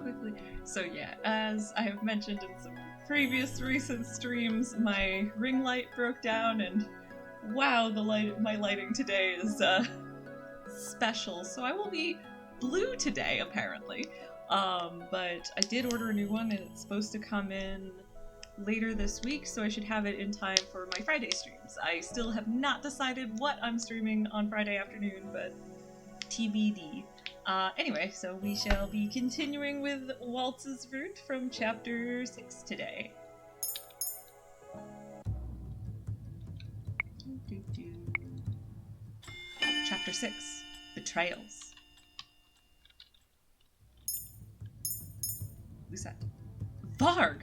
quickly. So yeah, as I have mentioned in some previous recent streams, my ring light broke down, and wow, my lighting today is special. So I will be blue today, apparently. But I did order a new one, and it's supposed to come in later this week, so I should have it in time for my Friday streams. I still have not decided what I'm streaming on Friday afternoon, but TBD. Anyway, so we shall be continuing with Waltz's route from chapter 6 today. Chapter 6, Betrayals. Lucette. Varg!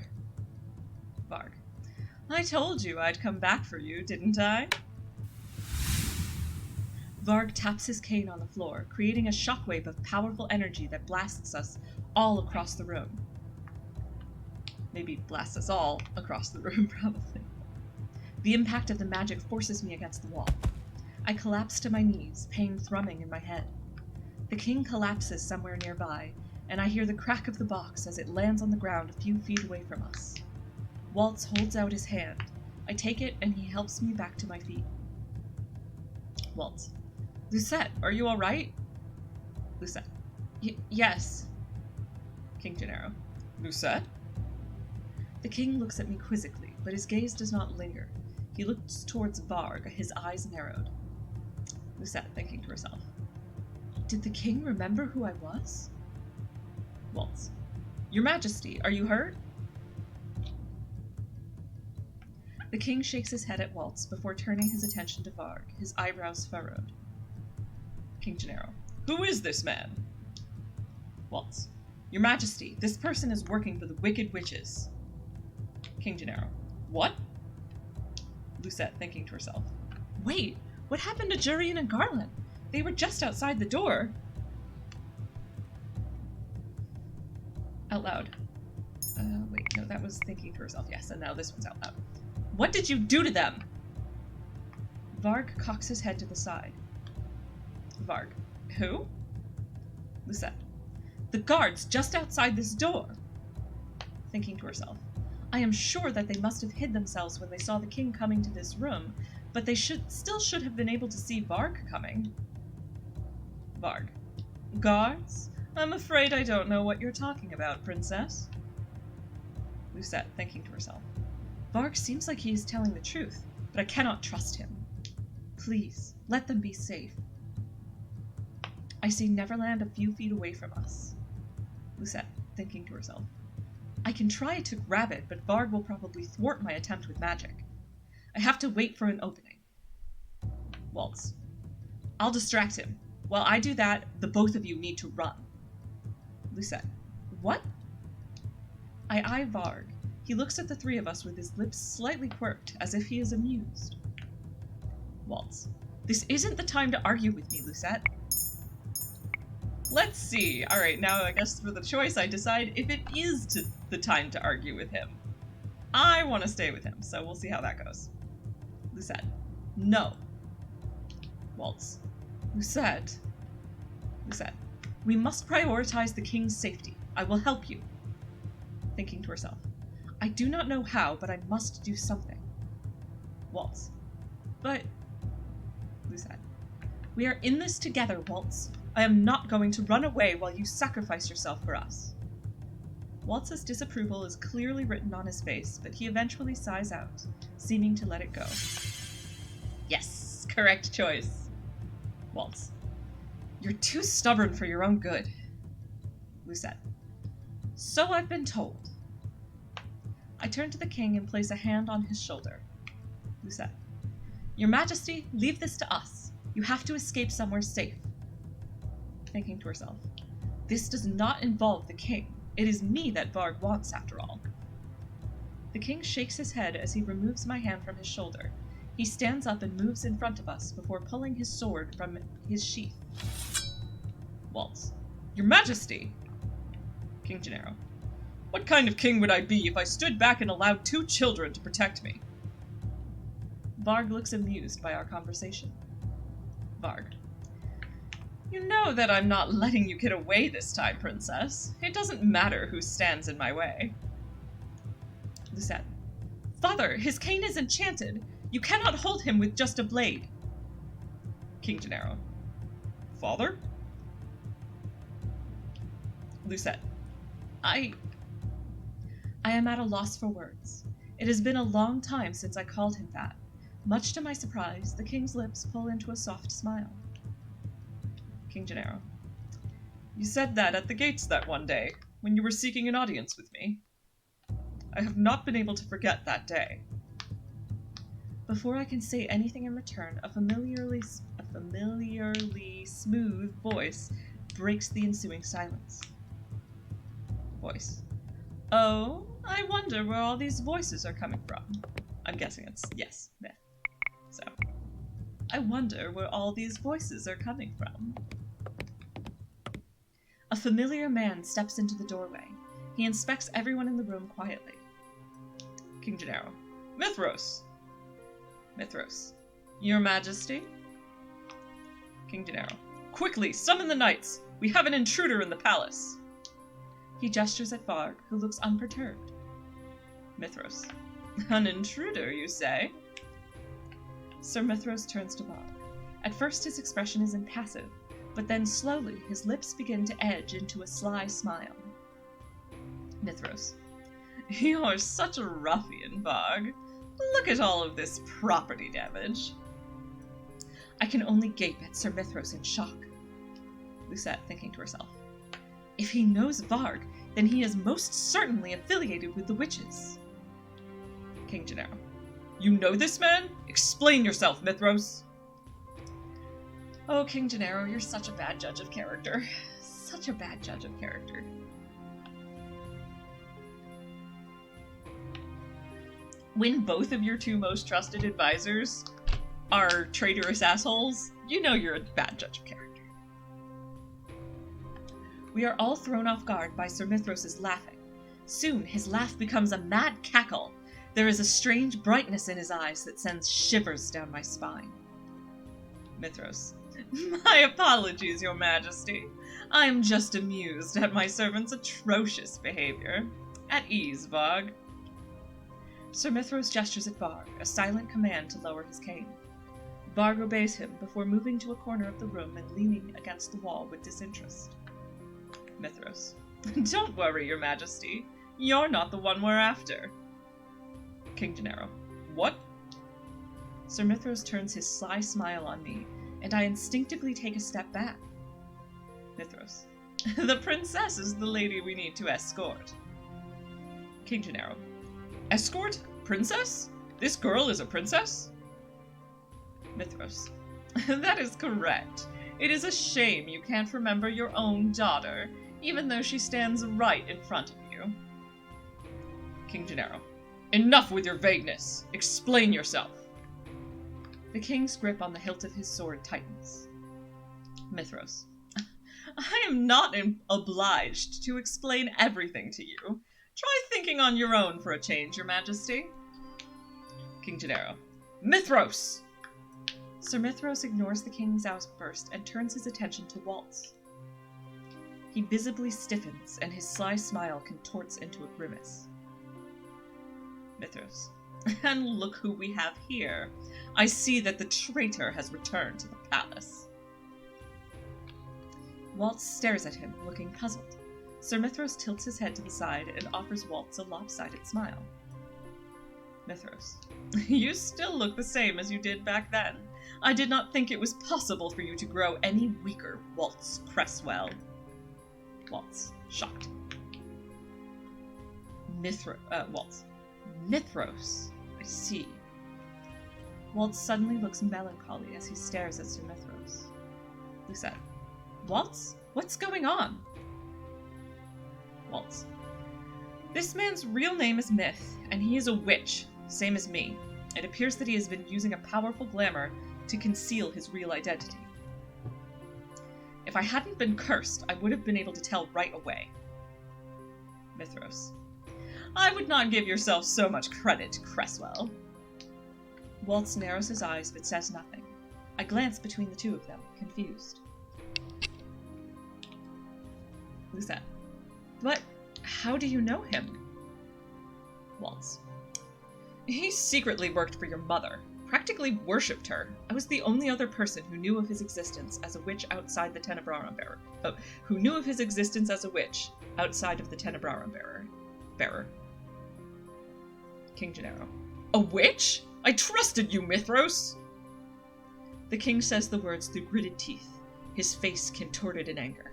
Varg. I told you I'd come back for you, didn't I? Varg taps his cane on the floor, creating a shockwave of powerful energy that blasts us all across the room. Maybe blasts us all across the room, probably. The impact of the magic forces me against the wall. I collapse to my knees, pain thrumming in my head. The king collapses somewhere nearby, and I hear the crack of the box as it lands on the ground a few feet away from us. Waltz holds out his hand. I take it, and he helps me back to my feet. Waltz. Lucette, are you alright? Lucette. Yes. King Gennaro. Lucette? The king looks at me quizzically, but his gaze does not linger. He looks towards Varg, his eyes narrowed. Lucette, thinking to herself. Did the king remember who I was? Waltz. Your Majesty, are you hurt? The king shakes his head at Waltz before turning his attention to Varg, his eyebrows furrowed. King Gennaro. Who is this man? Waltz. Your Majesty, this person is working for the wicked witches. King Gennaro. What? Lucette, thinking to herself. Wait, what happened to Jurian and Garland? They were just outside the door. Out loud. Wait, no, that was thinking to herself. Yes, and now this one's out loud. What did you do to them? Varg cocks his head to the side. Varg. Who? Lucette. The guards just outside this door. Thinking to herself. I am sure that they must have hid themselves when they saw the king coming to this room, but they still should have been able to see Varg coming. Varg. Guards? I'm afraid I don't know what you're talking about, princess. Lucette, thinking to herself. Varg seems like he is telling the truth, but I cannot trust him. Please, let them be safe. I see Neverland a few feet away from us. Lucette, thinking to herself. I can try to grab it, but Varg will probably thwart my attempt with magic. I have to wait for an opening. Waltz. I'll distract him. While I do that, the both of you need to run. Lucette. What? I eye Varg. He looks at the three of us with his lips slightly quirked, as if he is amused. Waltz. This isn't the time to argue with me, Lucette. Let's see. Alright, now I guess for the choice I decide if it is the time to argue with him. I want to stay with him, so we'll see how that goes. Lucette. No. Waltz. Lucette. Lucette. We must prioritize the king's safety. I will help you. Thinking to herself. I do not know how, but I must do something. Waltz. But... Lucette. We are in this together, Waltz. I am not going to run away while you sacrifice yourself for us. Waltz's disapproval is clearly written on his face, but he eventually sighs out, seeming to let it go. Yes, correct choice. Waltz. You're too stubborn for your own good. Lucette. So I've been told. I turn to the king and place a hand on his shoulder. Lucette. Your Majesty, leave this to us. You have to escape somewhere safe. Thinking to herself. This does not involve the king. It is me that Varg wants, after all. The king shakes his head as he removes my hand from his shoulder. He stands up and moves in front of us before pulling his sword from his sheath. Waltz. Your Majesty! King Gennaro. What kind of king would I be if I stood back and allowed two children to protect me? Varg looks amused by our conversation. Varg. You know that I'm not letting you get away this time, Princess. It doesn't matter who stands in my way. Lucette. Father, his cane is enchanted. You cannot hold him with just a blade. King Gennaro. Father? Lucette. I am at a loss for words. It has been a long time since I called him that. Much to my surprise, the king's lips pull into a soft smile. King Gennaro. You said that at the gates that one day, when you were seeking an audience with me. I have not been able to forget that day. Before I can say anything in return, a familiarly smooth voice breaks the ensuing silence. Voice. Oh, I wonder where all these voices are coming from. I'm guessing it's, yes, myth. So, I wonder where all these voices are coming from. A familiar man steps into the doorway. He inspects everyone in the room quietly. King Gennaro. Mithros! Mithros. Your Majesty? King Gennaro. Quickly, summon the knights! We have an intruder in the palace! He gestures at Varg, who looks unperturbed. Mithros. An intruder, you say? Sir Mithros turns to Varg. At first his expression is impassive, but then slowly his lips begin to edge into a sly smile. Mithros. You're such a ruffian, Varg. Look at all of this property damage. I can only gape at Sir Mithros in shock. Lucette, thinking to herself. If he knows Varg, then he is most certainly affiliated with the witches. King Gennaro. You know this man? Explain yourself, Mithros. Oh, King Gennaro, you're such a bad judge of character. Such a bad judge of character. When both of your two most trusted advisors are traitorous assholes, you know you're a bad judge of character. We are all thrown off guard by Sir Mithros' laughing. Soon his laugh becomes a mad cackle. There is a strange brightness in his eyes that sends shivers down my spine. Mithros. My apologies, Your Majesty. I am just amused at my servant's atrocious behavior. At ease, Varg. Sir Mithros gestures at Varg, a silent command to lower his cane. Varg obeys him before moving to a corner of the room and leaning against the wall with disinterest. Mithros. Don't worry, Your Majesty. You're not the one we're after. King Gennaro. What? Sir Mithros turns his sly smile on me, and I instinctively take a step back. Mithros. The princess is the lady we need to escort. King Gennaro. Escort? Princess? This girl is a princess? Mithros. That is correct. It is a shame you can't remember your own daughter, even though she stands right in front of you. King Gennaro. Enough with your vagueness. Explain yourself. The king's grip on the hilt of his sword tightens. Mithros. I am not obliged to explain everything to you. Try thinking on your own for a change, Your Majesty. King Gennaro. Mithros! Sir Mithros ignores the king's outburst and turns his attention to Waltz. He visibly stiffens, and his sly smile contorts into a grimace. Mithros. And look who we have here. I see that the traitor has returned to the palace. Waltz stares at him, looking puzzled. Sir Mithros tilts his head to the side and offers Waltz a lopsided smile. Mithros. You still look the same as you did back then. I did not think it was possible for you to grow any weaker, Waltz Cresswell. Waltz, shocked. Waltz. Mithros. I see. Waltz suddenly looks melancholy as he stares at Sir Mithros. Lucette. Waltz? What's going on? Waltz. This man's real name is Myth, and he is a witch, same as me. It appears that he has been using a powerful glamour to conceal his real identity. If I hadn't been cursed, I would have been able to tell right away. Mithros. I would not give yourself so much credit, Cresswell. Waltz narrows his eyes but says nothing. I glance between the two of them, confused. Lucette. But how do you know him? Waltz. He secretly worked for your mother. Practically worshipped her. I was the only other person who knew of his existence as a witch outside the Tenebrarum bearer. Oh, who knew of his existence as a witch outside of the Tenebrarum bearer. King Gennaro. A witch? I trusted you, Mithros! The king says the words through gritted teeth, his face contorted in anger.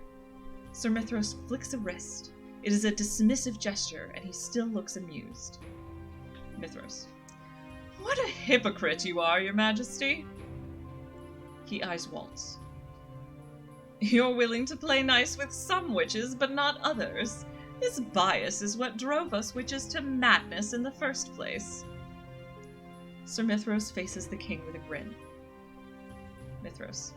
Sir Mithros flicks a wrist. It is a dismissive gesture, and he still looks amused. Mithros. What a hypocrite you are, your majesty. He eyes Waltz. You're willing to play nice with some witches, but not others. This bias is what drove us witches to madness in the first place. Sir Mithros faces the king with a grin. Mithros.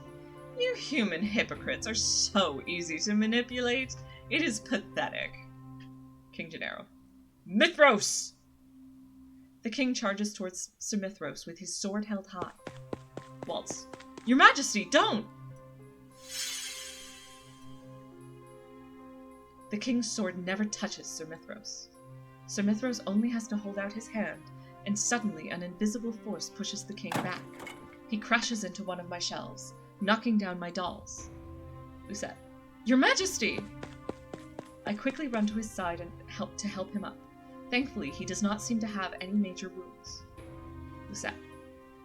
You human hypocrites are so easy to manipulate. It is pathetic. King Gennaro. Mithros! The king charges towards Sir Mithros with his sword held high. Waltz. Your Majesty, don't! The king's sword never touches Sir Mithros. Sir Mithros only has to hold out his hand, and suddenly an invisible force pushes the king back. He crashes into one of my shelves, knocking down my dolls. Lucette. Your Majesty! I quickly run to his side and help him up. Thankfully, he does not seem to have any major wounds. Lucette.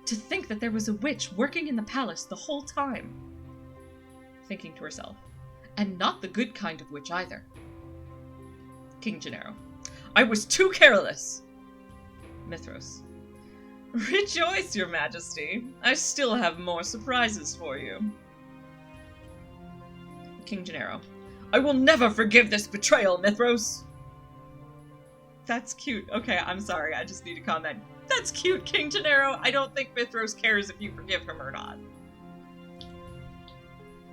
To think that there was a witch working in the palace the whole time. Thinking to herself. And not the good kind of witch either. King Gennaro. I was too careless! Mithros. Rejoice, your majesty. I still have more surprises for you. King Gennaro. I will never forgive this betrayal, Mithros! That's cute. Okay, I'm sorry, I just need to comment. That's cute, King Gennaro. I don't think Mithros cares if you forgive him or not.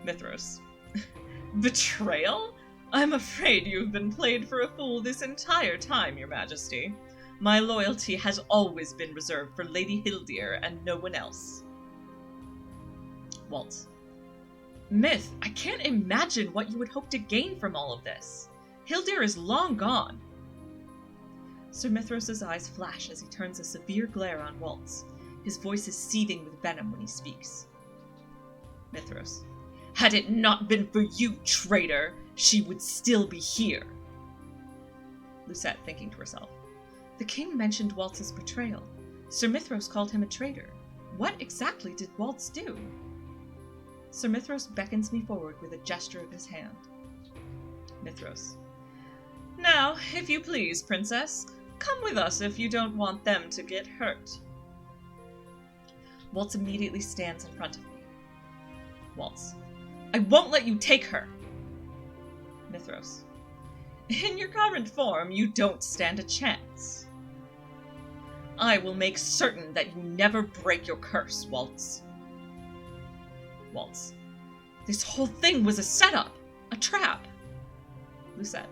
Mithros. Betrayal? I'm afraid you've been played for a fool this entire time, your majesty. My loyalty has always been reserved for Lady Hildir and no one else. Waltz. Myth, I can't imagine what you would hope to gain from all of this. Hildir is long gone. Sir Mithros' eyes flash as he turns a severe glare on Waltz. His voice is seething with venom when he speaks. Mithros. Had it not been for you, traitor, she would still be here. Lucette, thinking to herself. The king mentioned Waltz's betrayal. Sir Mithros called him a traitor. What exactly did Waltz do? Sir Mithros beckons me forward with a gesture of his hand. Mithros. Now, if you please, princess, come with us if you don't want them to get hurt. Waltz immediately stands in front of me. Waltz. I won't let you take her! Mithros. In your current form, you don't stand a chance. I will make certain that you never break your curse, Waltz. Waltz. This whole thing was a setup, a trap. Lucette.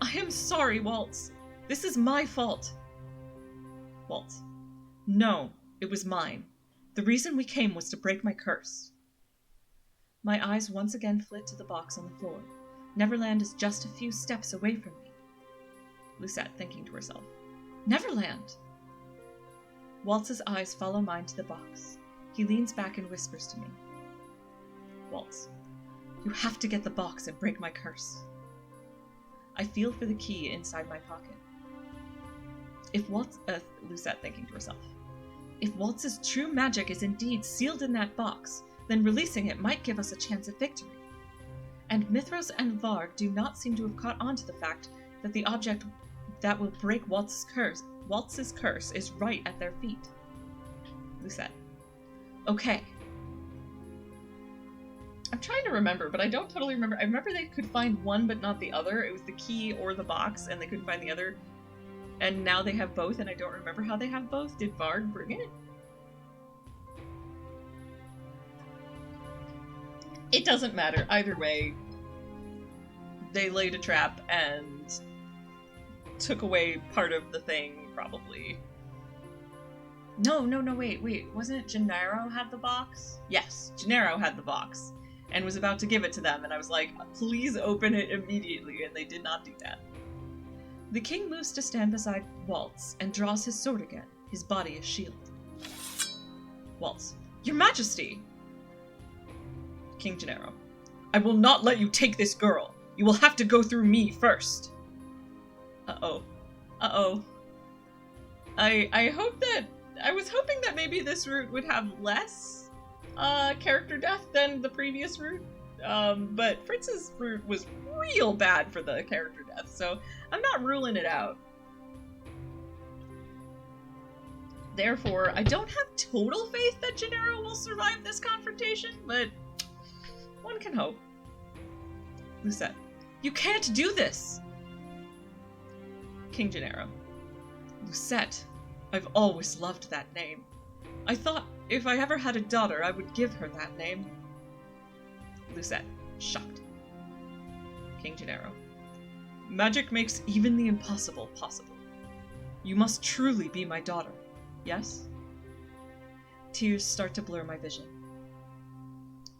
I am sorry, Waltz. This is my fault. Waltz. No, it was mine. The reason we came was to break my curse. My eyes once again flit to the box on the floor. Neverland is just a few steps away from me. Lucette, thinking to herself. Neverland! Waltz's eyes follow mine to the box. He leans back and whispers to me. Waltz. You have to get the box and break my curse. I feel for the key inside my pocket. If Waltz... Lucette, thinking to herself. If Waltz's true magic is indeed sealed in that box, then releasing it might give us a chance at victory. And Mithros and Varg do not seem to have caught on to the fact that the object that will break Waltz's curse is right at their feet. Lucette. Okay. I'm trying to remember, but I don't totally remember. I remember they could find one but not the other. It was the key or the box, and they couldn't find the other. And now they have both, and I don't remember how they have both. Did Varg bring it? It doesn't matter. Either way, they laid a trap and took away part of the thing, probably. No, wait. Wasn't it Gennaro had the box? Yes, Gennaro had the box. and was about to give it to them, and I was like, please open it immediately, and they did not do that. The king moves to stand beside Waltz and draws his sword again, his body a shield. Waltz. Your Majesty! King Gennaro. I will not let you take this girl. You will have to go through me first. Uh-oh. Uh-oh. I was hoping that maybe this route would have less character death than the previous route. But Fritz's route was real bad for the character death, so I'm not ruling it out. Therefore, I don't have total faith that Gennaro will survive this confrontation, but one can hope. Lucette. You can't do this! King Gennaro. Lucette. I've always loved that name. I thought if I ever had a daughter, I would give her that name. Lucette. Shocked. King Gennaro. Magic makes even the impossible possible. You must truly be my daughter, yes? Tears start to blur my vision.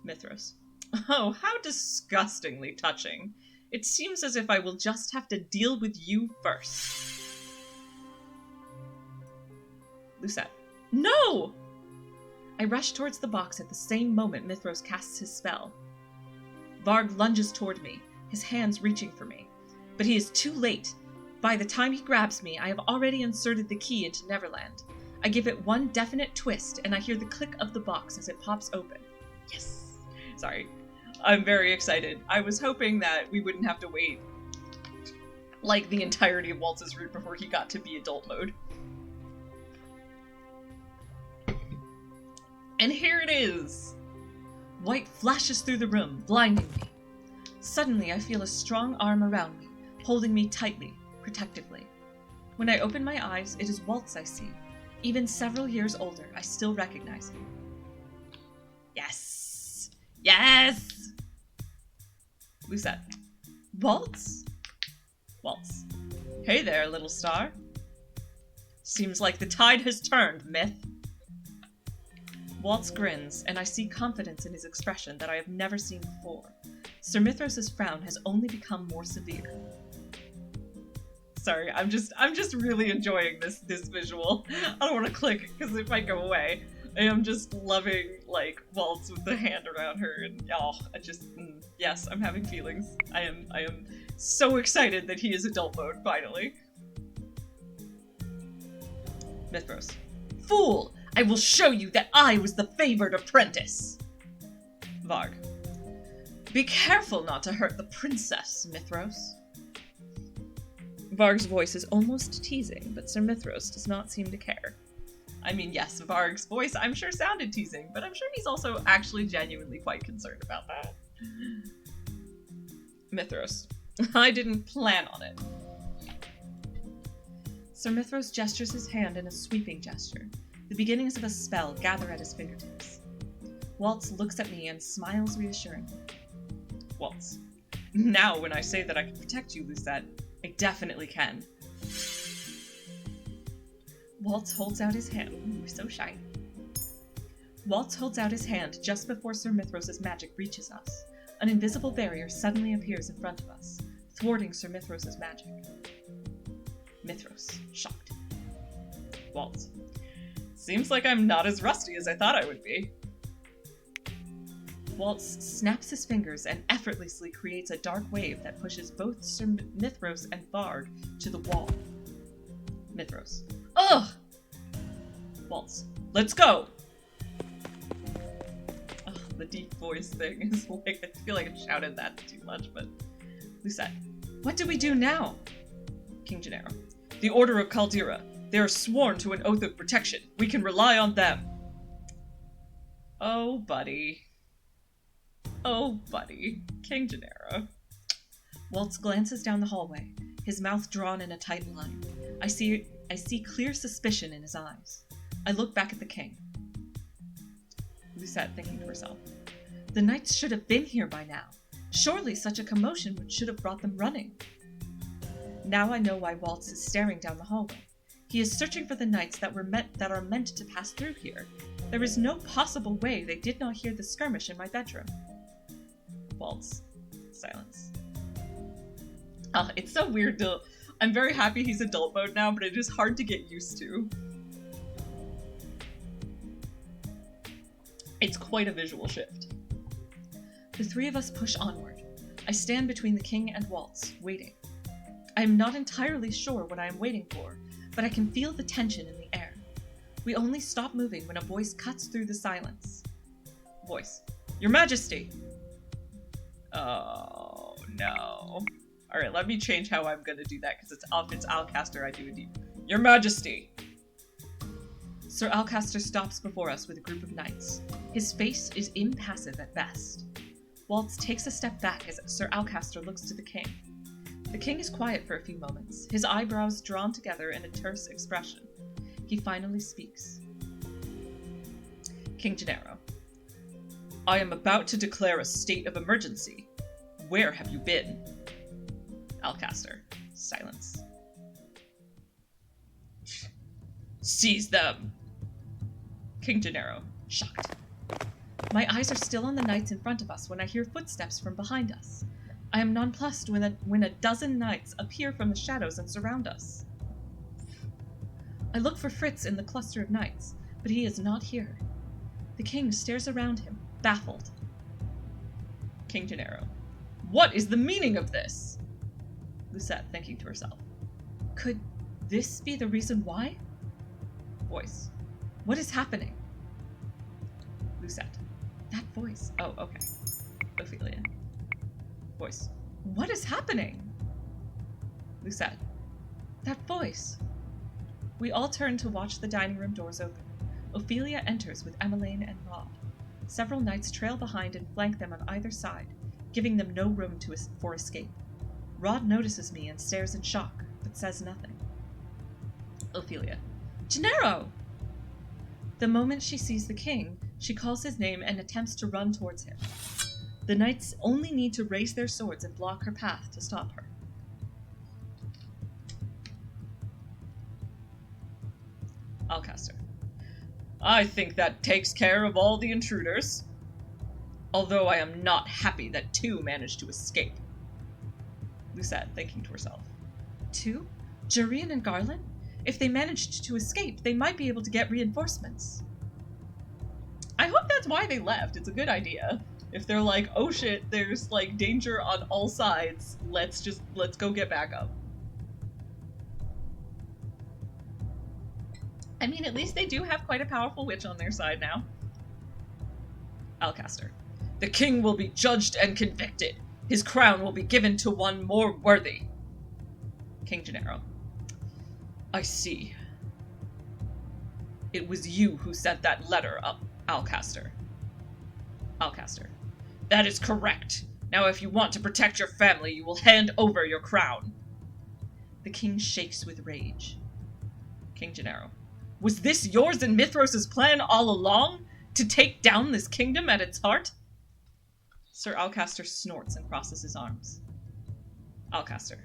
Mithras. Oh, how disgustingly touching. It seems as if I will just have to deal with you first. Lucette. No! I rush towards the box at the same moment Mithras casts his spell. Varg lunges toward me, his hands reaching for me. But he is too late. By the time he grabs me, I have already inserted the key into Neverland. I give it one definite twist, and I hear the click of the box as it pops open. Yes! Sorry. I'm very excited. I was hoping that we wouldn't have to wait, like, the entirety of Waltz's route before he got to be adult mode. And here it is! White flashes through the room, blinding me. Suddenly, I feel a strong arm around me, holding me tightly, protectively. When I open my eyes, it is Waltz I see. Even several years older, I still recognize him. Yes! Yes! Lucette. Waltz? Waltz. Hey there, little star. Seems like the tide has turned, Myth. Waltz grins, and I see confidence in his expression that I have never seen before. Sir Mithras' frown has only become more severe. Sorry, I'm just really enjoying this visual. I don't want to click because it might go away. I am just loving, like, Waltz with the hand around her, and yes, I'm having feelings. I am so excited that he is adult mode, finally. Mithras. Fool! I will show you that I was the favored apprentice! Varg. Be careful not to hurt the princess, Mithras. Varg's voice is almost teasing, but Sir Mithras does not seem to care. I mean, yes, Varg's voice I'm sure sounded teasing, but I'm sure he's also actually genuinely quite concerned about that. Mithras. I didn't plan on it. Sir Mithras gestures his hand in a sweeping gesture. The beginnings of a spell gather at his fingertips. Waltz looks at me and smiles reassuringly. Waltz. Now when I say that I can protect you, Lucette, I definitely can. Waltz holds out his hand. Ooh, so shy. Waltz holds out his hand just before Sir Mithras' magic reaches us. An invisible barrier suddenly appears in front of us, thwarting Sir Mithras' magic. Mithras, shocked. Waltz. Seems like I'm not as rusty as I thought I would be. Waltz snaps his fingers and effortlessly creates a dark wave that pushes both Sir Mithras and Varg to the wall. Mithras. Ugh! Waltz. Let's go! Ugh, the deep voice thing is like, I feel like I shouted that too much, but... Lucette. What do we do now? King Gennaro. The Order of Caldera. They are sworn to an oath of protection. We can rely on them. Oh, buddy. Oh, buddy. King Gennaro. Waltz glances down the hallway, his mouth drawn in a tight line. I see clear suspicion in his eyes. I look back at the king. Lucette, thinking to herself. The knights should have been here by now. Surely such a commotion should have brought them running. Now I know why Waltz is staring down the hallway. He is searching for the knights that are meant to pass through here. There is no possible way they did not hear the skirmish in my bedroom. Waltz. Silence. It's so weird to... I'm very happy he's adult mode now, but it is hard to get used to. It's quite a visual shift. The three of us push onward. I stand between the king and Waltz, waiting. I am not entirely sure what I am waiting for, but I can feel the tension in the air. We only stop moving when a voice cuts through the silence. Voice. Your Majesty! Oh, no. Alright, let me change how I'm gonna do that, because if it's Alcaster, I do a deep. Your Majesty! Sir Alcaster stops before us with a group of knights. His face is impassive at best. Waltz takes a step back as Sir Alcaster looks to the king. The king is quiet for a few moments, his eyebrows drawn together in a terse expression. He finally speaks. King Gennaro. I am about to declare a state of emergency. Where have you been? Alcaster. Silence. Seize them! King Gennaro. Shocked. My eyes are still on the knights in front of us when I hear footsteps from behind us. I am nonplussed when a dozen knights appear from the shadows and surround us. I look for Fritz in the cluster of knights, but he is not here. The king stares around him, baffled. King Gennaro. What is the meaning of this? Lucette, thinking to herself. Could this be the reason why? Voice. What is happening? Lucette. That voice. Oh, okay. Ophelia. Voice. What is happening? Lucette. That voice. We all turn to watch the dining room doors open. Ophelia enters with Emmeline and Rod. Several knights trail behind and flank them on either side, giving them no room for escape. Rod notices me and stares in shock, but says nothing. Ophelia. Gennaro! The moment she sees the king, she calls his name and attempts to run towards him. The knights only need to raise their swords and block her path to stop her. Alcaster. I think that takes care of all the intruders. Although I am not happy that two managed to escape. Lucette, thinking to herself. Two? Jurian and Garland? If they managed to escape, they might be able to get reinforcements. I hope that's why they left. It's a good idea. If they're like, oh shit, there's like danger on all sides, let's go get backup. I mean, at least they do have quite a powerful witch on their side now. Alcaster. The king will be judged and convicted. His crown will be given to one more worthy. King Gennaro. I see. It was you who sent that letter up, Alcaster. Alcaster. That is correct. Now if you want to protect your family, you will hand over your crown. The king shakes with rage. King Gennaro. Was this yours and Mithros' plan all along? To take down this kingdom at its heart? Sir Alcaster snorts and crosses his arms. Alcaster.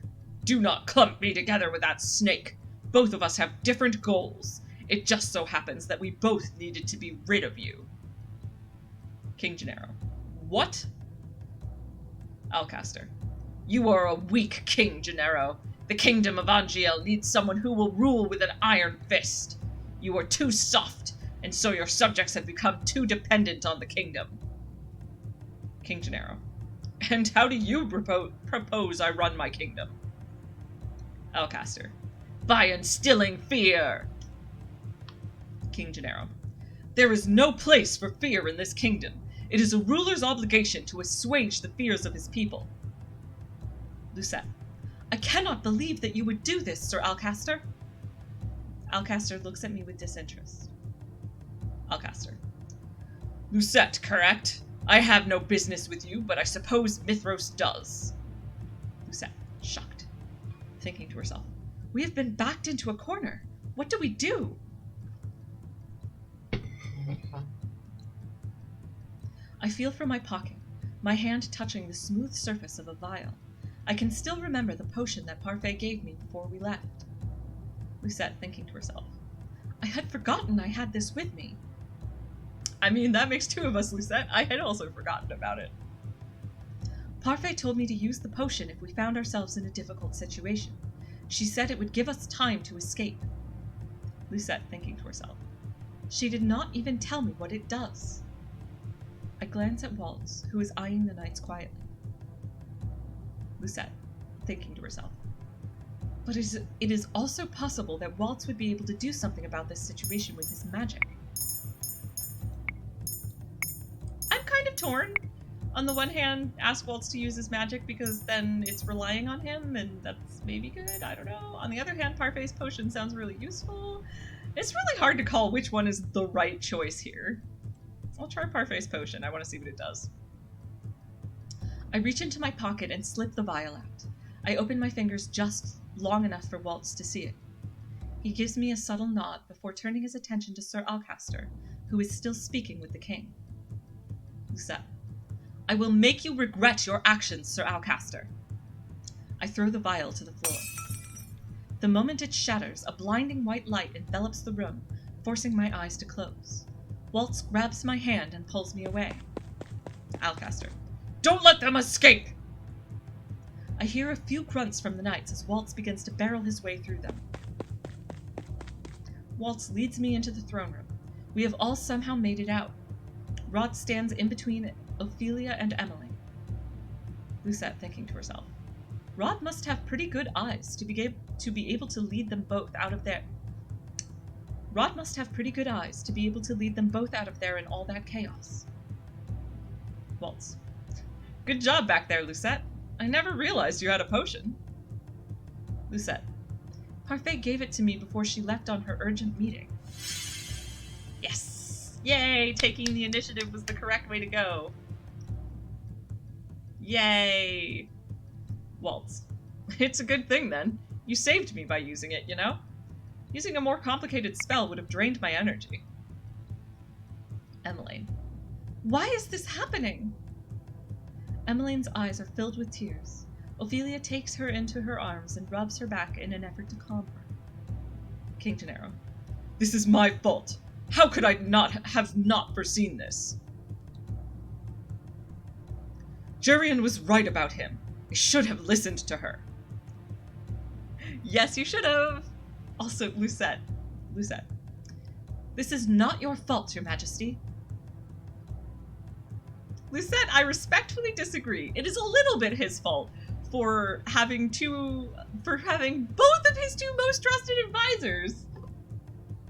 Do not clump me together with that snake. Both of us have different goals. It just so happens that we both needed to be rid of you. King Gennaro. What? Alcaster. You are a weak king, Gennaro. The kingdom of Angiel needs someone who will rule with an iron fist. You are too soft, and so your subjects have become too dependent on the kingdom. King Gennaro. And how do you propose I run my kingdom? Alcaster. By instilling fear. King Gennaro. There is no place for fear in this kingdom. It is a ruler's obligation to assuage the fears of his people. Lucette. I cannot believe that you would do this, Sir Alcaster. Alcaster looks at me with disinterest. Alcaster. Lucette, correct? I have no business with you, but I suppose Mithros does. Lucette, shocked, thinking to herself. We have been backed into a corner. What do we do? I feel for my pocket, my hand touching the smooth surface of a vial. I can still remember the potion that Parfait gave me before we left. Lucette, thinking to herself. I had forgotten I had this with me. I mean, that makes two of us, Lucette. I had also forgotten about it. Parfait told me to use the potion if we found ourselves in a difficult situation. She said it would give us time to escape. Lucette, thinking to herself. She did not even tell me what it does. I glance at Waltz, who is eyeing the knights quietly. Lucette, thinking to herself. But it is also possible that Waltz would be able to do something about this situation with his magic. I'm kind of torn. On the one hand, ask Waltz to use his magic because then it's relying on him, and that's maybe good, I don't know. On the other hand, Parfait's potion sounds really useful. It's really hard to call which one is the right choice here. I'll try Parfait's potion, I want to see what it does. I reach into my pocket and slip the vial out. I open my fingers just long enough for Waltz to see it. He gives me a subtle nod before turning his attention to Sir Alcaster, who is still speaking with the king. Lucette. I will make you regret your actions, Sir Alcaster. I throw the vial to the floor. The moment it shatters, a blinding white light envelops the room, forcing my eyes to close. Waltz grabs my hand and pulls me away. Alcaster. Don't let them escape! I hear a few grunts from the knights as Waltz begins to barrel his way through them. Waltz leads me into the throne room. We have all somehow made it out. Rod stands in between Ophelia and Emily. Lucette, thinking to herself. Rod must have pretty good eyes to be able to lead them both out of there. Rod must have pretty good eyes to be able to lead them both out of there in all that chaos. Waltz. Good job back there, Lucette. I never realized you had a potion. Lucette. Parfait gave it to me before she left on her urgent meeting. Yes! Yay! Taking the initiative was the correct way to go. Yay! Waltz. It's a good thing, then. You saved me by using it, you know? Using a more complicated spell would have drained my energy. Emmeline. Why is this happening? Emmeline's eyes are filled with tears. Ophelia takes her into her arms and rubs her back in an effort to calm her. King Gennaro. This is my fault. How could I have not foreseen this? Jurian was right about him. I should have listened to her. Yes, you should have. Also, Lucette. Lucette. This is not your fault, Your Majesty. Lucette, I respectfully disagree. It is a little bit his fault for having both of his two most trusted advisors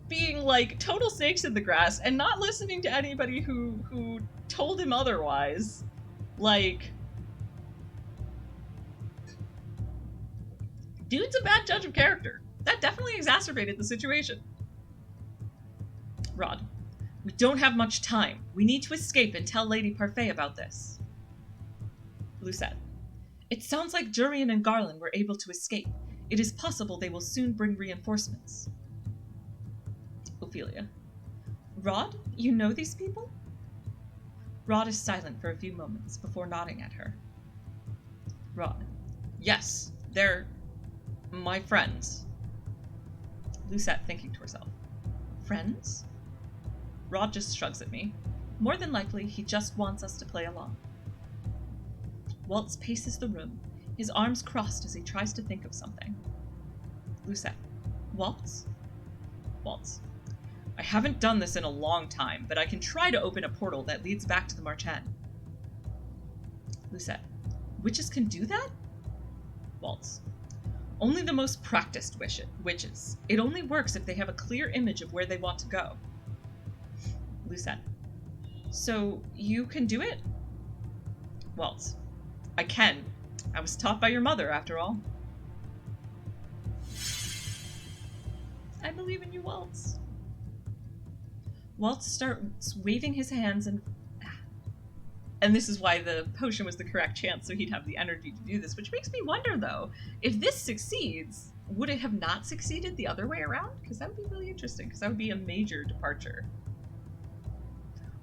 being like total snakes in the grass and not listening to anybody who told him otherwise. Like, dude's a bad judge of character. That definitely exacerbated the situation. Rod. We don't have much time. We need to escape and tell Lady Parfait about this. Lucette. It sounds like Jurian and Garland were able to escape. It is possible they will soon bring reinforcements. Ophelia. Rod, you know these people? Rod is silent for a few moments before nodding at her. Rod. Yes, they're my friends. Lucette, thinking to herself. Friends? Rod just shrugs at me. More than likely, he just wants us to play along. Waltz paces the room, his arms crossed as he tries to think of something. Lucette. Waltz? Waltz. I haven't done this in a long time, but I can try to open a portal that leads back to the Marchen. Lucette. Witches can do that? Waltz. Only the most practiced witches. It only works if they have a clear image of where they want to go. Lucette. So, you can do it? Waltz. I can. I was taught by your mother, after all. I believe in you, Waltz. Waltz starts waving his hands and this is why the potion was the correct chance, so he'd have the energy to do this, which makes me wonder, though, if this succeeds, would it have not succeeded the other way around? Because that would be really interesting, because that would be a major departure.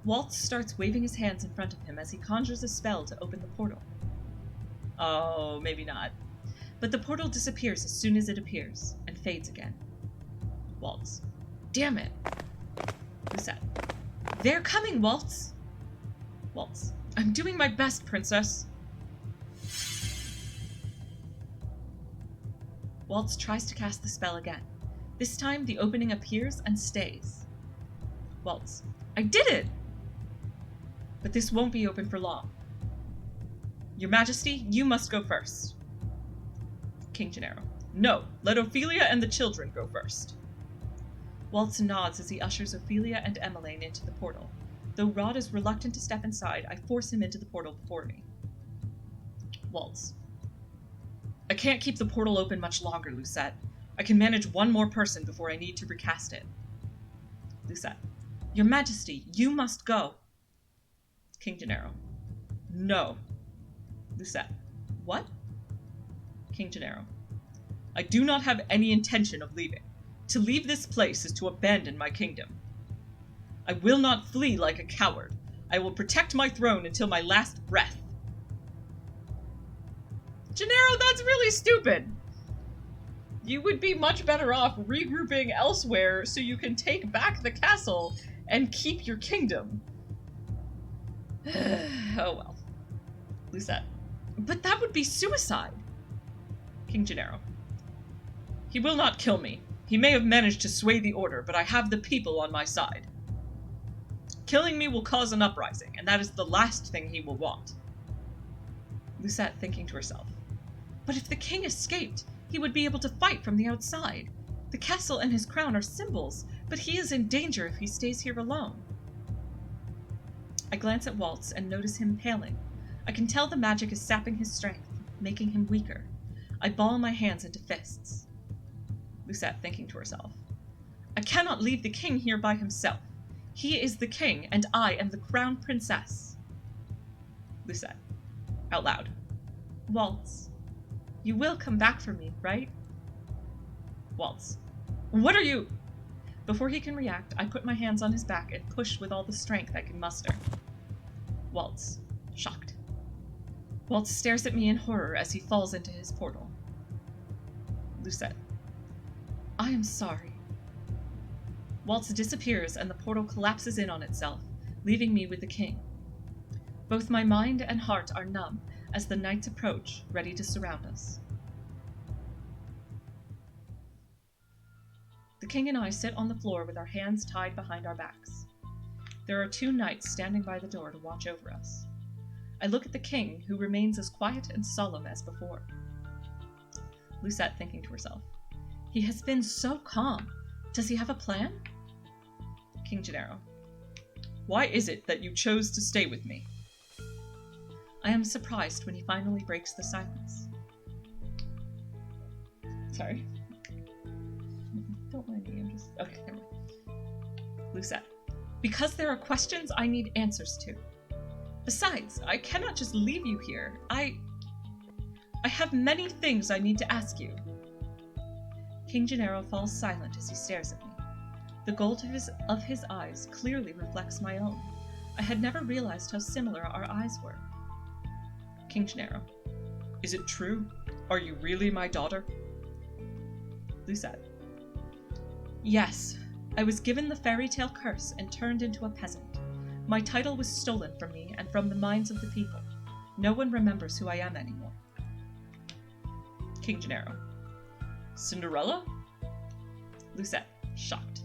Waltz starts waving his hands in front of him as he conjures a spell to open the portal. Oh, maybe not. But the portal disappears as soon as it appears, and fades again. Waltz. Damn it! Lucette. They're coming, Waltz! Waltz. I'm doing my best, Princess. Waltz tries to cast the spell again. This time, the opening appears and stays. Waltz. I did it! But this won't be open for long. Your Majesty, you must go first. King Gennaro. No, let Ophelia and the children go first. Waltz nods as he ushers Ophelia and Emmeline into the portal. Though Rod is reluctant to step inside, I force him into the portal before me. Waltz. I can't keep the portal open much longer, Lucette. I can manage one more person before I need to recast it. Lucette. Your Majesty, you must go. King Gennaro. No. Lucette. What? King Gennaro. I do not have any intention of leaving. To leave this place is to abandon my kingdom. I will not flee like a coward. I will protect my throne until my last breath. Gennaro, that's really stupid. You would be much better off regrouping elsewhere so you can take back the castle and keep your kingdom. Oh well. Lucette. But that would be suicide. King Gennaro. He will not kill me. He may have managed to sway the order, but I have the people on my side. Killing me will cause an uprising, and that is the last thing he will want. Lucette thinking to herself. But if the king escaped, he would be able to fight from the outside. The castle and his crown are symbols, but he is in danger if he stays here alone. I glance at Waltz and notice him paling. I can tell the magic is sapping his strength, making him weaker. I ball my hands into fists. Lucette thinking to herself. I cannot leave the king here by himself. He is the king, and I am the crown princess. Lucette. Out loud. Waltz. You will come back for me, right? Waltz. What are you? Before he can react, I put my hands on his back and push with all the strength I can muster. Waltz. Shocked. Waltz stares at me in horror as he falls into his portal. Lucette. I am sorry. Waltz disappears and the portal collapses in on itself, leaving me with the king. Both my mind and heart are numb as the knights approach, ready to surround us. The king and I sit on the floor with our hands tied behind our backs. There are 2 knights standing by the door to watch over us. I look at the king, who remains as quiet and solemn as before. Lucette thinking to herself. He has been so calm. Does he have a plan? King Gennaro. Why is it that you chose to stay with me? I am surprised when he finally breaks the silence. Sorry. Don't mind me, I'm just... Okay, never mind. Lucette. Because there are questions I need answers to. Besides, I cannot just leave you here. I have many things I need to ask you. King Gennaro falls silent as he stares at me. The gold of his eyes clearly reflects my own. I had never realized how similar our eyes were. King Gennaro. Is it true? Are you really my daughter? Lucette. Yes. I was given the fairy tale curse and turned into a peasant. My title was stolen from me and from the minds of the people. No one remembers who I am anymore. King Gennaro. Cinderella? Lucette, shocked.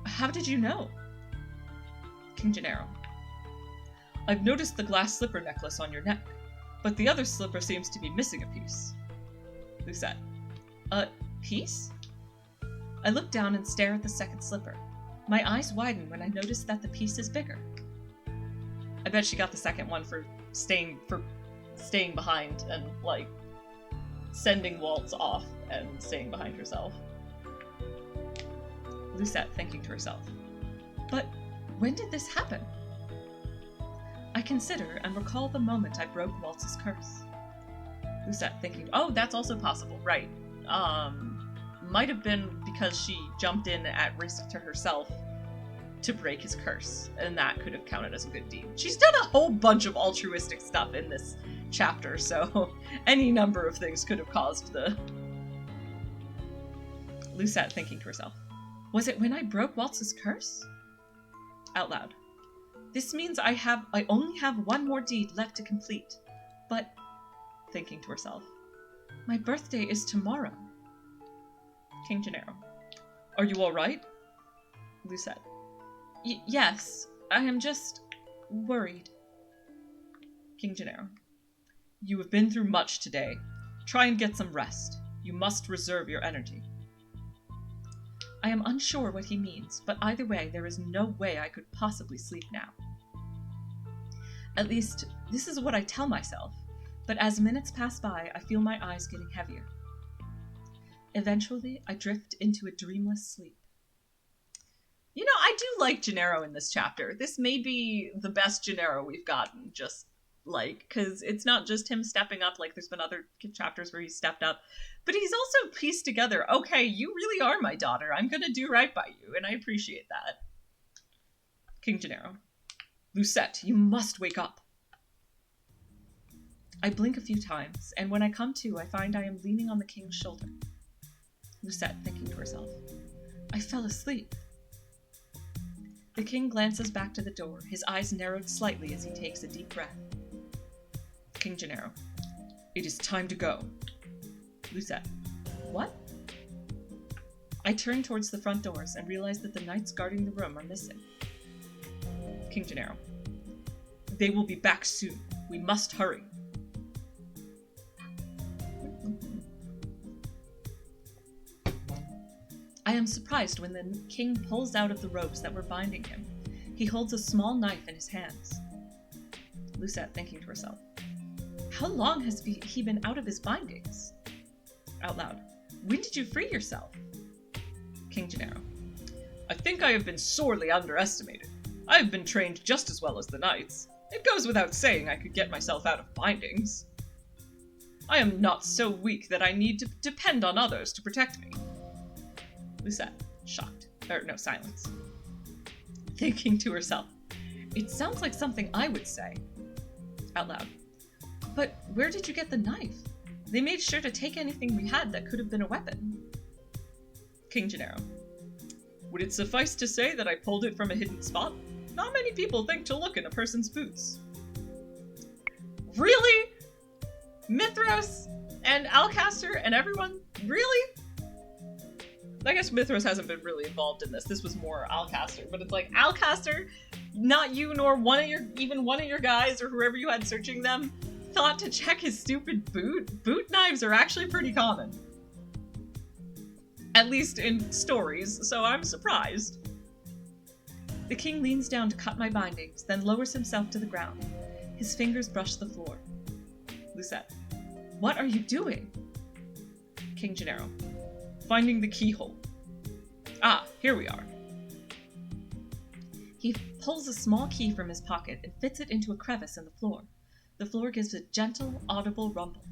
How did you know? King Gennaro. I've noticed the glass slipper necklace on your neck, but the other slipper seems to be missing a piece. Lucette. A piece? I look down and stare at the second slipper. My eyes widen when I notice that the piece is bigger. I bet she got the second one for staying behind and, like, sending Waltz off and staying behind herself. Lucette thinking to herself. But when did this happen? I consider and recall the moment I broke Waltz's curse. Lucette thinking, oh, that's also possible, right. Might have been because she jumped in at risk to herself to break his curse, and that could have counted as a good deed. She's done a whole bunch of altruistic stuff in this chapter, so any number of things could have caused the... Lucette thinking to herself. Was it when I broke Waltz's curse? Out loud. This means I only have one more deed left to complete. But, thinking to herself, my birthday is tomorrow. King Gennaro. Are you alright? Lucette. Yes, I am just worried. King Gennaro. You have been through much today. Try and get some rest. You must reserve your energy. I am unsure what he means, but either way, there is no way I could possibly sleep now. At least, this is what I tell myself, but as minutes pass by, I feel my eyes getting heavier. Eventually, I drift into a dreamless sleep. You know, I do like Gennaro in this chapter. This may be the best Gennaro we've gotten, just like, because it's not just him stepping up, like there's been other chapters where he's stepped up, but he's also pieced together, okay, you really are my daughter, I'm gonna do right by you, and I appreciate that. King Gennaro. Lucette, you must wake up. I blink a few times, and when I come to, I find I am leaning on the king's shoulder. Lucette, thinking to herself, I fell asleep. The king glances back to the door, his eyes narrowed slightly as he takes a deep breath. King Gennaro. It is time to go. Lucette. What? I turn towards the front doors and realize that the knights guarding the room are missing. King Gennaro. They will be back soon. We must hurry. I am surprised when the king pulls out of the ropes that were binding him. He holds a small knife in his hands. Lucette, thinking to herself, how long has he been out of his bindings? Out loud, when did you free yourself? King Gennaro. I think I have been sorely underestimated. I have been trained just as well as the knights. It goes without saying I could get myself out of bindings. I am not so weak that I need to depend on others to protect me. Lucette, shocked. Silence. Thinking to herself, it sounds like something I would say. Out loud. But where did you get the knife? They made sure to take anything we had that could have been a weapon. King Gennaro. Would it suffice to say that I pulled it from a hidden spot? Not many people think to look in a person's boots. Really? Mithras and Alcaster and everyone? Really? I guess Mithras hasn't been really involved in this. This was more Alcaster, but it's like, Alcaster, not you nor even one of your guys or whoever you had searching them thought to check his stupid boot. Boot knives are actually pretty common. At least in stories, so I'm surprised. The king leans down to cut my bindings, then lowers himself to the ground. His fingers brush the floor. Lucette. What are you doing? King Gennaro. Finding the keyhole. Ah, here we are. He pulls a small key from his pocket and fits it into a crevice in the floor. The floor gives a gentle, audible rumble.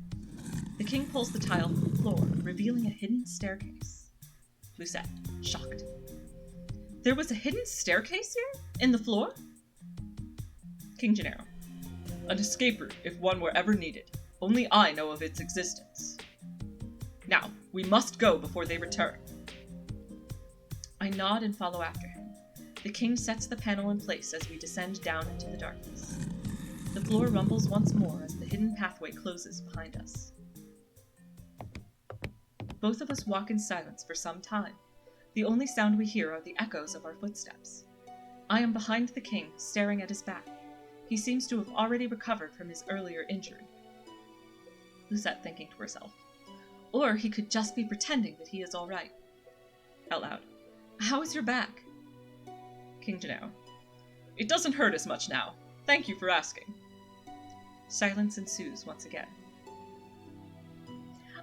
The king pulls the tile from the floor, revealing a hidden staircase. Lucette, shocked. There was a hidden staircase here? In the floor? King Gennaro. An escape route, if one were ever needed. Only I know of its existence. Now, we must go before they return. I nod and follow after him. The king sets the panel in place as we descend down into the darkness. The floor rumbles once more as the hidden pathway closes behind us. Both of us walk in silence for some time. The only sound we hear are the echoes of our footsteps. I am behind the king, staring at his back. He seems to have already recovered from his earlier injury. Lucette, thinking to herself. Or he could just be pretending that he is all right. Out loud. How is your back? King Gennaro. It doesn't hurt as much now. Thank you for asking. Silence ensues once again.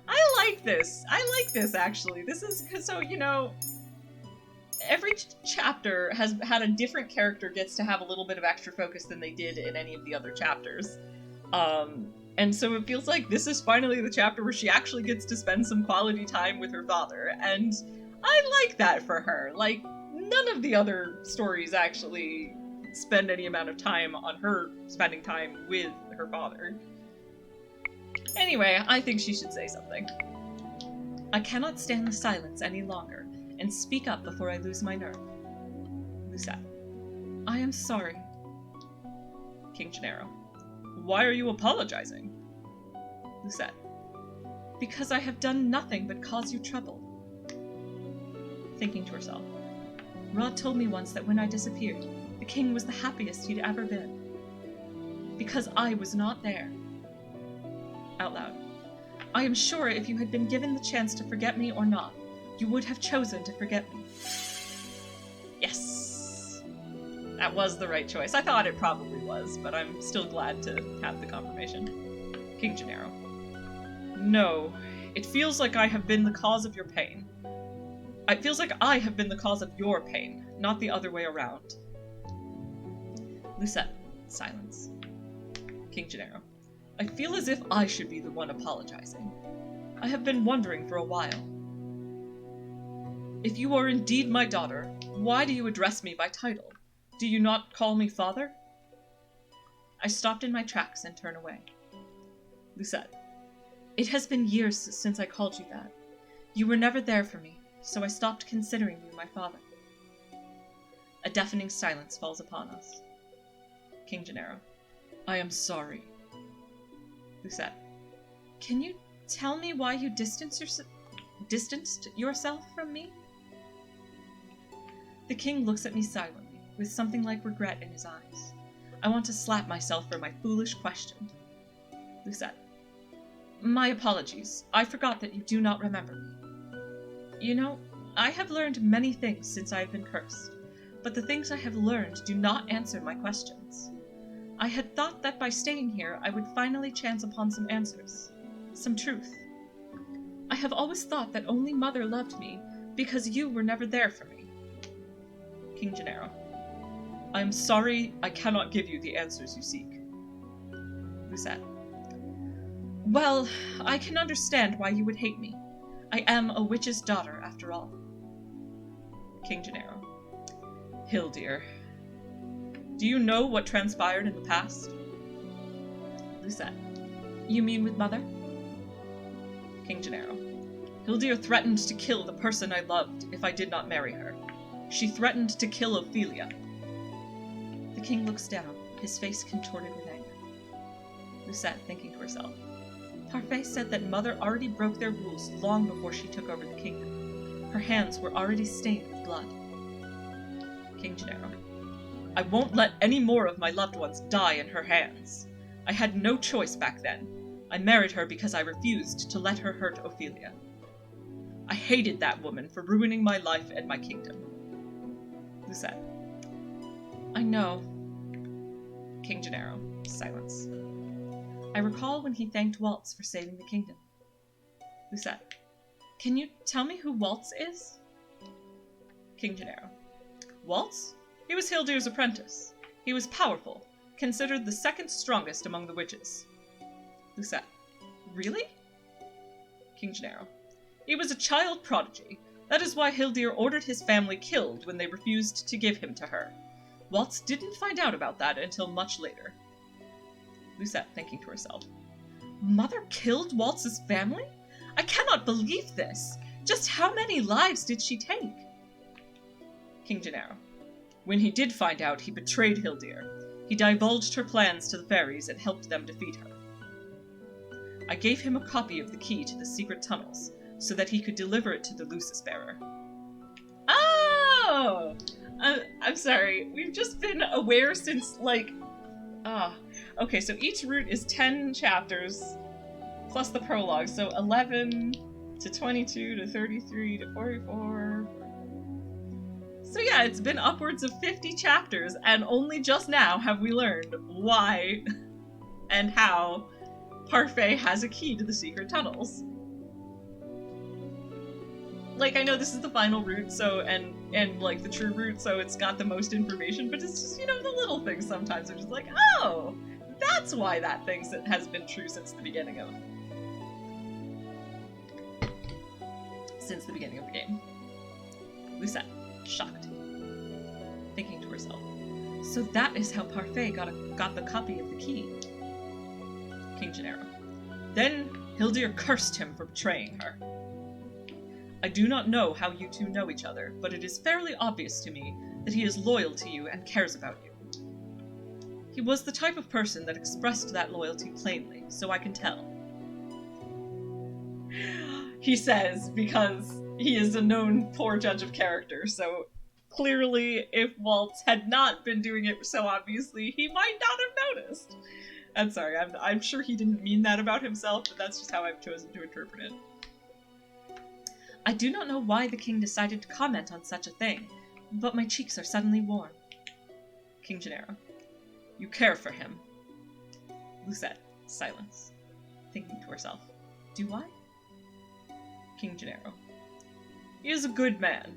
I like this. I like this, actually. This is, so, you know, every chapter has had a different character gets to have a little bit of extra focus than they did in any of the other chapters. And so it feels like this is finally the chapter where she actually gets to spend some quality time with her father, and I like that for her. Like, none of the other stories actually spend any amount of time on her spending time with her father. Anyway, I think she should say something. I cannot stand the silence any longer, and speak up before I lose my nerve. Lucette. I am sorry. King Gennaro. Why are you apologizing? Lucette. Because I have done nothing but cause you trouble. thinking to herself. Rod told me once that when I disappeared, the king was the happiest he'd ever been. Because I was not there. Out loud. I am sure if you had been given the chance to forget me or not, you would have chosen to forget me. Yes! That was the right choice. I thought it probably was, but I'm still glad to have the confirmation. King Gennaro. No, it feels like I have been the cause of your pain. It feels like I have been the cause of your pain, not the other way around. Lucette. Silence. King Gennaro. I feel as if I should be the one apologizing. I have been wondering for a while. If you are indeed my daughter, why do you address me by title? Do you not call me father? I stopped in my tracks and turned away. Lucette. It has been years since I called you that. You were never there for me, so I stopped considering you my father. A deafening silence falls upon us. King Gennaro. I am sorry. Lucette. Can you tell me why you distanced yourself from me? The king looks at me silently, with something like regret in his eyes. I want to slap myself for my foolish question. Lucette. My apologies. I forgot that you do not remember me. You know, I have learned many things since I have been cursed, but the things I have learned do not answer my questions. I had thought that by staying here I would finally chance upon some answers, some truth. I have always thought that only Mother loved me because you were never there for me. King Gennaro. I am sorry I cannot give you the answers you seek. Lucette. Well, I can understand why you would hate me. I am a witch's daughter, after all. King Gennaro. Hildir. Do you know what transpired in the past? Lucette. You mean with Mother? King Gennaro. Hildir threatened to kill the person I loved if I did not marry her. She threatened to kill Ophelia. The king looks down, his face contorted with anger. Lucette, thinking to herself. Parfait said that Mother already broke their rules long before she took over the kingdom. Her hands were already stained with blood. King Gennaro. I won't let any more of my loved ones die in her hands. I had no choice back then. I married her because I refused to let her hurt Ophelia. I hated that woman for ruining my life and my kingdom. Lucette. I know. King Gennaro. Silence. I recall when he thanked Waltz for saving the kingdom. Lucette. Can you tell me who Waltz is? King Gennaro. Waltz? He was Hildir's apprentice. He was powerful, considered the second strongest among the witches. Lucette. Really? King Gennaro. He was a child prodigy. That is why Hildir ordered his family killed when they refused to give him to her. Waltz didn't find out about that until much later. Lucette, thinking to herself. Mother killed Waltz's family? I cannot believe this. Just how many lives did she take? King Gennaro. When he did find out, he betrayed Hildir. He divulged her plans to the fairies and helped them defeat her. I gave him a copy of the key to the secret tunnels, so that he could deliver it to the Lucis bearer. Oh! I'm sorry. We've just been aware since, okay, so each route is 10 chapters, plus the prologue, so 11 to 22 to 33 to 44... So yeah, it's been upwards of 50 chapters, and only just now have we learned why and how Parfait has a key to the secret tunnels. Like, I know this is the final route, so, and like, the true route, so it's got the most information, but it's just, you know, the little things sometimes are just like, oh, that's why that thing has been true since the beginning of the game. Lucette. Shocked, thinking to herself, so that is how Parfait got the copy of the key. King Gennaro. Then Hildir cursed him for betraying her. I do not know how you two know each other, but it is fairly obvious to me that he is loyal to you and cares about you. He was the type of person that expressed that loyalty plainly, so I can tell. he says, because he is a known poor judge of character, so clearly if Waltz had not been doing it so obviously, he might not have noticed. I'm sorry, I'm sure he didn't mean that about himself, but that's just how I've chosen to interpret it. I do not know why the king decided to comment on such a thing, but my cheeks are suddenly warm. King Gennaro. You care for him. Lucette. Silence. Thinking to herself. Do I? King Gennaro. He is a good man.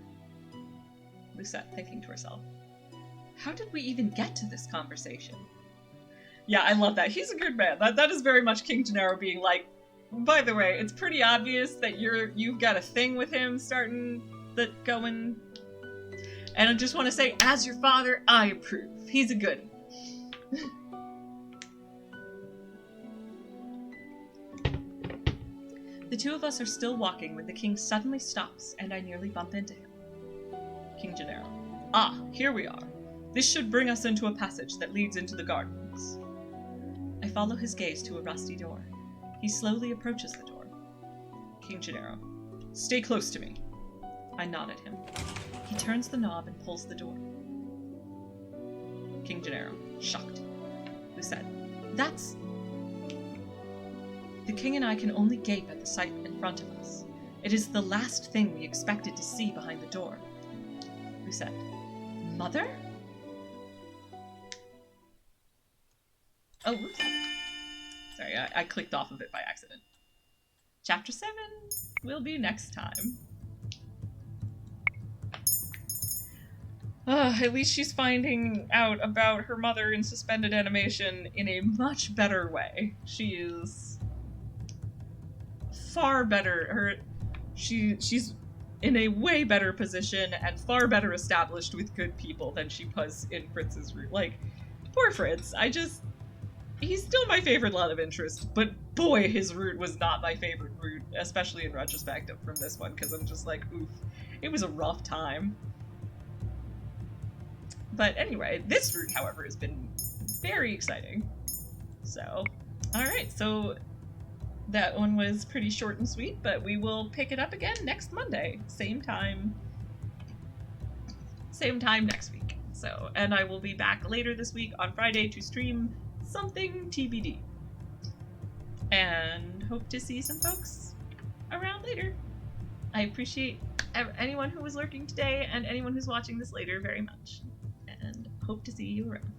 Lucette. Thinking to herself. How did we even get to this conversation? Yeah, I love that. He's a good man. That is very much King Gennaro being like, by the way, it's pretty obvious that you've got a thing with him starting that going. And I just want to say, as your father, I approve. He's a good one. The two of us are still walking when the king suddenly stops and I nearly bump into him. King Gennaro. Ah, here we are. This should bring us into a passage that leads into the gardens. I follow his gaze to a rusty door. He slowly approaches the door. King Gennaro. Stay close to me. I nod at him. He turns the knob and pulls the door. King Gennaro. Shocked. Lucette. That's... The king and I can only gape at the sight in front of us. It is the last thing we expected to see behind the door. Lucette. Mother? Oh, whoops. Sorry, I clicked off of it by accident. Chapter 7 will be next time. At least she's finding out about her mother in suspended animation in a much better way. She is far better. She's in a way better position and far better established with good people than she was in Fritz's route. Like, poor Fritz. He's still my favorite love interest, but boy, his route was not my favorite route, especially in retrospect from this one, because I'm just like, oof, it was a rough time. But anyway, this route, however, has been very exciting. So, alright, so that one was pretty short and sweet, but we will pick it up again next Monday. Same time next week. So, and I will be back later this week on Friday to stream something TBD. And hope to see some folks around later. I appreciate anyone who was lurking today and anyone who's watching this later very much. And hope to see you around.